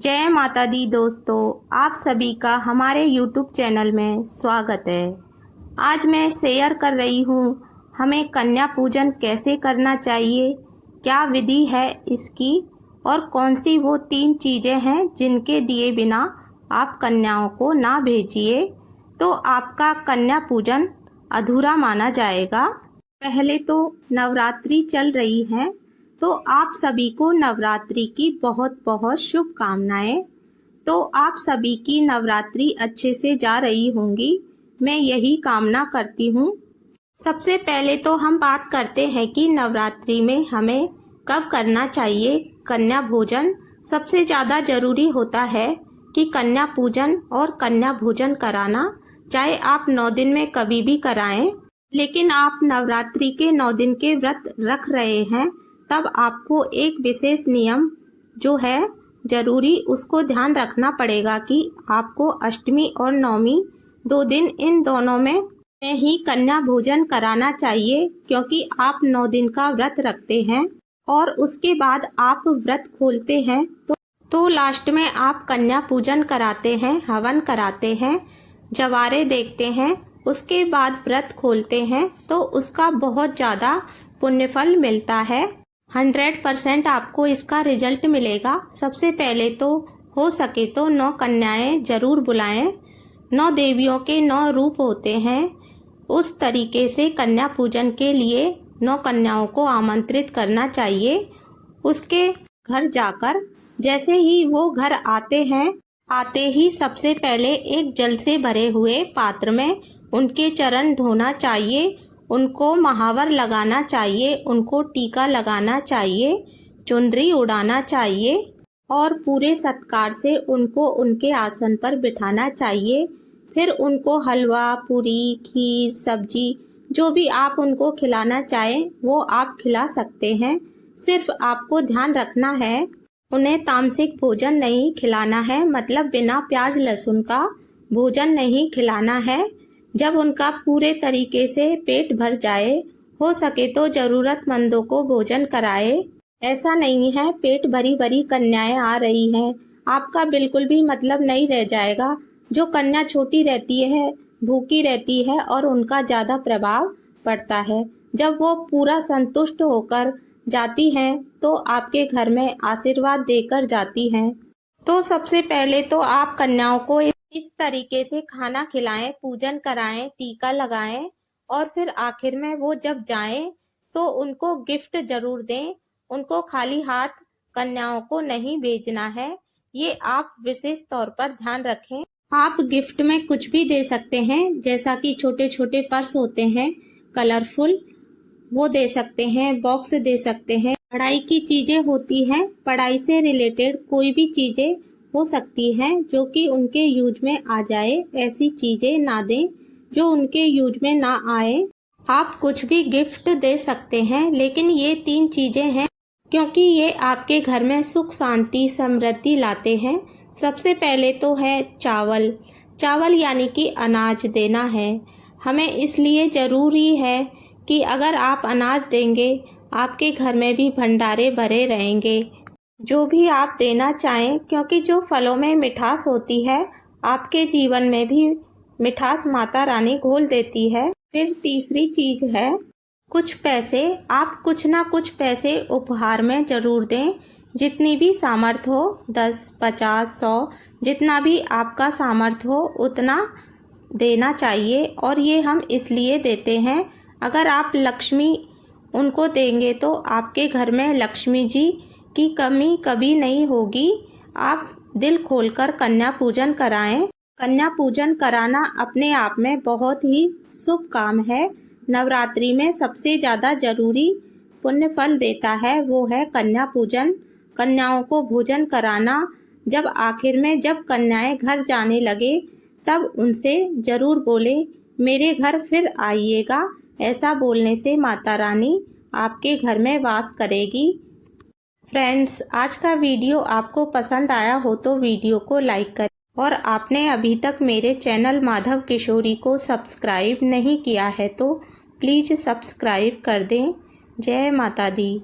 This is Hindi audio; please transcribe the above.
जय माता दी दोस्तों, आप सभी का हमारे YouTube चैनल में स्वागत है। आज मैं शेयर कर रही हूँ हमें कन्या पूजन कैसे करना चाहिए, क्या विधि है इसकी और कौन सी वो 3 चीज़ें हैं जिनके दिए बिना आप कन्याओं को ना भेजिए तो आपका कन्या पूजन अधूरा माना जाएगा। पहले तो नवरात्रि चल रही है तो आप सभी को नवरात्रि की बहुत बहुत शुभकामनाएं। तो आप सभी की नवरात्रि अच्छे से जा रही होंगी, मैं यही कामना करती हूँ। सबसे पहले तो हम बात करते हैं कि नवरात्रि में हमें कब करना चाहिए कन्या भोजन। सबसे ज़्यादा ज़रूरी होता है कि कन्या पूजन और कन्या भोजन कराना, चाहे आप 9 दिन में कभी भी कराएं, लेकिन आप नवरात्रि के 9 दिन के व्रत रख रहे हैं तब आपको एक विशेष नियम जो है जरूरी उसको ध्यान रखना पड़ेगा कि आपको अष्टमी और नवमी 2 दिन इन दोनों में ही कन्या भोजन कराना चाहिए, क्योंकि आप 9 दिन का व्रत रखते हैं और उसके बाद आप व्रत खोलते हैं तो लास्ट में आप कन्या पूजन कराते हैं, हवन कराते हैं, जवारे देखते हैं, उसके बाद व्रत खोलते हैं तो उसका बहुत ज़्यादा पुण्यफल मिलता है। 100% आपको इसका रिजल्ट मिलेगा। सबसे पहले तो हो सके तो 9 कन्याएं जरूर बुलाएं। 9 देवियों के 9 रूप होते हैं, उस तरीके से कन्या पूजन के लिए 9 कन्याओं को आमंत्रित करना चाहिए। उसके घर जाकर जैसे ही वो घर आते ही सबसे पहले एक जल से भरे हुए पात्र में उनके चरण धोना चाहिए, उनको महावर लगाना चाहिए, उनको टीका लगाना चाहिए, चुनरी उड़ाना चाहिए और पूरे सत्कार से उनको उनके आसन पर बिठाना चाहिए। फिर उनको हलवा, पूरी, खीर, सब्जी जो भी आप उनको खिलाना चाहें वो आप खिला सकते हैं। सिर्फ आपको ध्यान रखना है उन्हें तामसिक भोजन नहीं खिलाना है, मतलब बिना प्याज लहसुन का भोजन नहीं खिलाना है। जब उनका पूरे तरीके से पेट भर जाए, हो सके तो जरूरतमंदों को भोजन कराए। ऐसा नहीं है पेट भरी भरी कन्याएं आ रही हैं, आपका बिल्कुल भी मतलब नहीं रह जाएगा। जो कन्या छोटी रहती है, भूखी रहती है और उनका ज़्यादा प्रभाव पड़ता है, जब वो पूरा संतुष्ट होकर जाती हैं तो आपके घर में आशीर्वाद देकर जाती हैं। तो सबसे पहले तो आप कन्याओं को इस तरीके से खाना खिलाएं, पूजन कराएं, टीका लगाएं और फिर आखिर में वो जब जाएं तो उनको गिफ्ट जरूर दें। उनको खाली हाथ कन्याओं को नहीं भेजना है, ये आप विशेष तौर पर ध्यान रखें। आप गिफ्ट में कुछ भी दे सकते हैं, जैसा कि छोटे छोटे पर्स होते हैं कलरफुल, वो दे सकते हैं, बॉक्स दे सकते हैं। पढ़ाई की चीजें होती हैं, पढ़ाई से रिलेटेड कोई भी चीजें हो सकती हैं जो कि उनके यूज में आ जाए, ऐसी चीजें ना दें जो उनके यूज में ना आए। आप कुछ भी गिफ्ट दे सकते हैं, लेकिन ये 3 चीजें हैं क्योंकि ये आपके घर में सुख, शांति, समृद्धि लाते हैं। सबसे पहले तो है चावल यानी कि अनाज देना है हमें, इसलिए ज़रूरी है कि अगर आप अनाज देंगे आपके घर में भी भंडारे भरे रहेंगे। जो भी आप देना चाहें, क्योंकि जो फलों में मिठास होती है आपके जीवन में भी मिठास माता रानी घोल देती है। फिर तीसरी चीज है कुछ पैसे। आप कुछ ना कुछ पैसे उपहार में जरूर दें, जितनी भी सामर्थ्य हो, 10, 50, 100 जितना भी आपका सामर्थ्य हो उतना देना चाहिए। और ये हम इसलिए देते हैं, अगर आप लक्ष्मी उनको देंगे तो आपके घर में लक्ष्मी जी की कमी कभी नहीं होगी। आप दिल खोलकर कन्या पूजन कराएं। कन्या पूजन कराना अपने आप में बहुत ही शुभ काम है। नवरात्रि में सबसे ज़्यादा जरूरी पुण्य फल देता है वो है कन्या पूजन। कन्याओं को भोजन कराना, जब आखिर में जब कन्याएं घर जाने लगे तब उनसे जरूर बोले मेरे घर फिर आइएगा। ऐसा बोलने से माता रानी आपके घर में वास करेगी। फ्रेंड्स, आज का वीडियो आपको पसंद आया हो तो वीडियो को लाइक करें और आपने अभी तक मेरे चैनल माधव किशोरी को सब्सक्राइब नहीं किया है तो प्लीज़ सब्सक्राइब कर दें। जय माता दी।